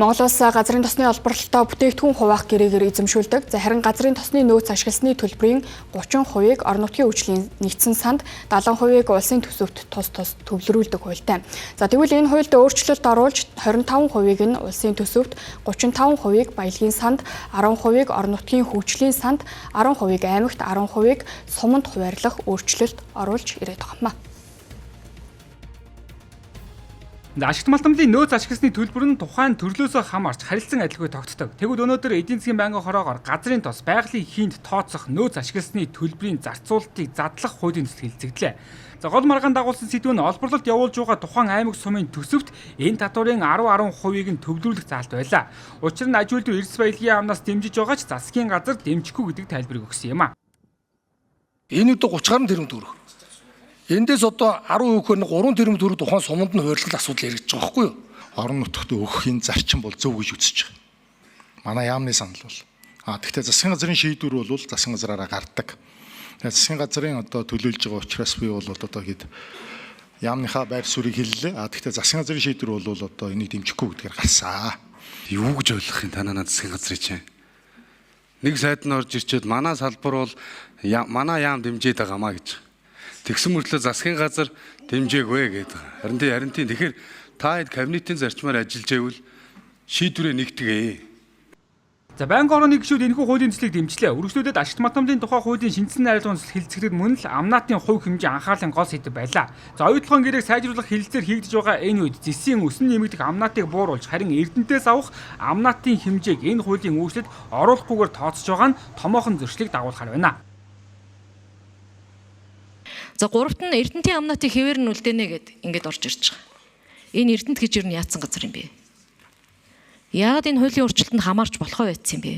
Монгол улс газрын тосны олборлолтоо бүтээгдэхүүн хуваах гэрээгээр эзэмшүүлдэг. Харин газрын тосны нөөц ашигласны төлбөрийн 30%-ийг орон нутгийн хөгжлийн нэгдсэн санд, 70%-ийг улсын төсөвт тус төвлөрүүлдэг хуультай. Тэгвэл энэ хуульд өөрчлөлт оруулж 25%-ийг нь улсын төсөвт, 35%-ийг баялагын санд, 10%-ийг орон нутгийн хөгжлийн санд, 10%-ийг аймагт, 10%-ийг суманд хуваарлах өөрчлөлт оруулж ирээд байгаа юм. Ашигт малтамлын нөөц ашигласны төлбөр нь тухайн төрлөөсөө хамаарч харилцан адилгүй тогтдог. Тэгвэл өнөөдөр эдийн засгийн байнгын хороогоор газрын тос байгалийн хийнд тооцох нөөц ашигласны төлбөрийн зарцуулалтыг задлах хуулийн төсөл хэлэлцэгдлээ. Гол маргаан дагуулсан сэдв нь олборлолт явуулж байгаа тухайн аймаг сумын төсөвт энэ татварын 10-10%-ийг нь төвлөрүүлэх заалт байлаа. Учир нь аж үйлдвэр эрдэс баялагын яамнаас дэмжиж байгаа ч засгийн газар дэмжихгүй гэдэг тайлбарыг өгсөн юм а. Энэ үдэ 30 гаруй тэрбум төгрөг. Эндээс одоо 10% нь 3 тэрбум төгрөг тухайн суманд нь хуваарлах асуудал яригдж байгаа байхгүй юу? Орон нутгад өгөхийн зарчим бол зөв гэж үзэж байгаа. Манай яамны санал бол. Тэгвэл засгийн газрын шийдвэр бол засгийн газраараа гардаг. Засгийн газрын одоо төлөөлж байгаа учраас би бол одоо гээд яамныхаа байр суурийг хэллээ. Тэгвэл засгийн газрын шийдвэр бол одоо энийг дэмжихгүй гэдгээр гарсан. Юу гэж ойлгох юм танаа засгийн газрын чинь? Нэг сайд нь орж ирчээд манай салбар бол манай яам дэмжиж байгаамаа гэж. Тэгсэн мөртлөө засгийн газар дэмжээгүй гэдэг. Харин тийм тэгэхээр та хэд кабинетийн зарчмаар ажиллаж байвал шийдвэрээ нэгтгэе. Байнгын орооны гишүүд энэхүү хуулийн төслийг дэмжлээ. Үргэлжлүүлээд ашигт малтамлын тухай хуулийн шинжилсэн найруулгын төсөл хэлэлцэхэд мөн л амнаатын хувь хэмжээ анхаарлын гол сэдэв байлаа. Оюутлогын гэрээг сайжруулах хэлэлцээр хийгдэж байгаа энэ үед зэсийн өсөн нэмэгдэх амнаатыг бууруулж харин эрдэнтээс авах амнаатын хэмжээг энэ хуулийн үүслэд оруулахгүйгээр тооцож байгаа нь томоохон зөрчлийг дагуулахар байна. Гуравт нь эрдэнтийн амнаатыг хэвээр нь үлдээнэ гэд ингээд орж ирж байгаа. Энэ эрдэнт гэж юу яатсан газар юм бэ? Яагаад энэ хуулийн өөрчлөлтөнд хамаарч болохоо байсан юм бэ?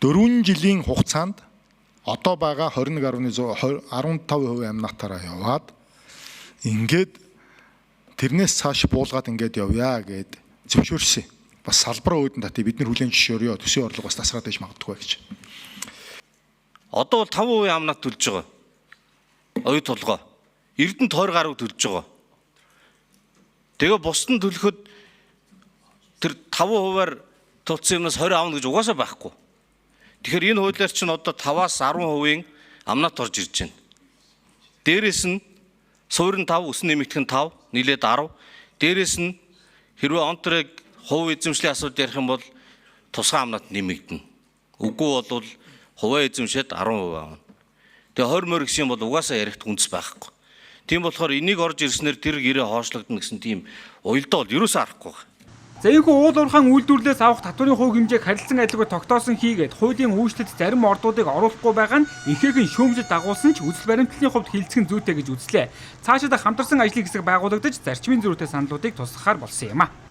4 жилийн хугацаанд одоо байгаа 21.15% амнаатаараа яваад ингээд тэрнээс цааш буулгаад ингээд явъя гэд зөвшөөрсөн. Бас салбараа өөдөн татъя бид нар хүлээн зөвшөөрё. Төсвийн орлого бас тасраад байж магадгүй гэж. Одоо бол 5% амнаат төлж байгаа. Оюу толгой. Эрдэнэт 20 гаруй төлж байгаа. Тэгээ бусд нь төлөхөд тэр 5%-аар тулцсан юмнаас 20 аавна гэж угаасаа байхгүй. Тэгэхээр энэ хуулиар чинь одоо 5-аас 10%-ийн амнаат орж ирж байна. Дээрээс нь суурин 5, өсөн нэмэгдэх нь 5, нийлээд 10. Дээрээс нь хэрвээ онтрыг хувь эзэмшлийн асуудал ярих юм бол тусгай амнаат нэмэгдэнэ. Үгүй бол хувиа эзэмшээд 10% аавна. Тэгээ 20 морь гэсэн юм бол угаасаа ярих үндэс байхгүй. Тийм болохоор энийг орж ирснээр тэр гэрээ хоошлогдно гэсэн тийм уялдаа бол ерөөсөө арахгүй байна. Энэхүү уул уурхайн үйлдвэрлэлээс авах татварын хувь хэмжээг харилцан адилгүй тогтоосон хийгээд хуулийн үүшлэлд зарим ордуудыг оруулахгүй байгаа нь ихээхэн шүүмжид дагуулсан ч үзэл баримтлалын хувьд хилцхэн зүйтэй гэж үзлээ. Цаашид хамтарсан ажлын хэсэг байгуулагдаж зарчмын зөрүүтэй саналуудыг туслахаар болсон юм а.